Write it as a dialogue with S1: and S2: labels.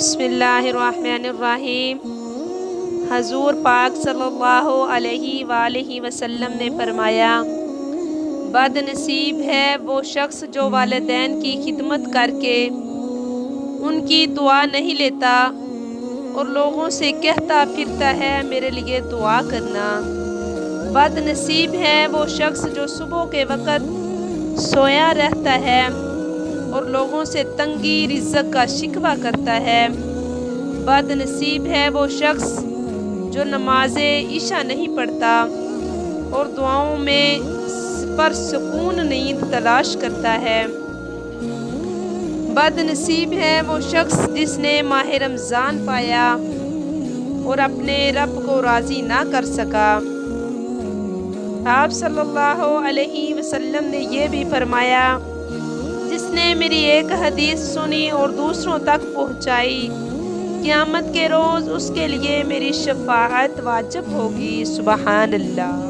S1: بسم اللہ الرحمن الرحیم۔ حضور پاک صلی اللہ علیہ وآلہ وسلم نے فرمایا، بد نصیب ہے وہ شخص جو والدین کی خدمت کر کے ان کی دعا نہیں لیتا اور لوگوں سے کہتا پھرتا ہے میرے لیے دعا کرنا۔ بد نصیب ہے وہ شخص جو صبح کے وقت سویا رہتا ہے اور لوگوں سے تنگی رزق کا شکوہ کرتا ہے۔ بد نصیب ہے وہ شخص جو نماز عشاء نہیں پڑھتا اور دعاؤں میں پر سکون نیند تلاش کرتا ہے۔ بد نصیب ہے وہ شخص جس نے ماہ رمضان پایا اور اپنے رب کو راضی نہ کر سکا۔ آپ صلی اللہ علیہ وسلم نے یہ بھی فرمایا، جس نے میری ایک حدیث سنی اور دوسروں تک پہنچائی، قیامت کے روز اس کے لیے میری شفاعت واجب ہوگی۔ سبحان اللہ۔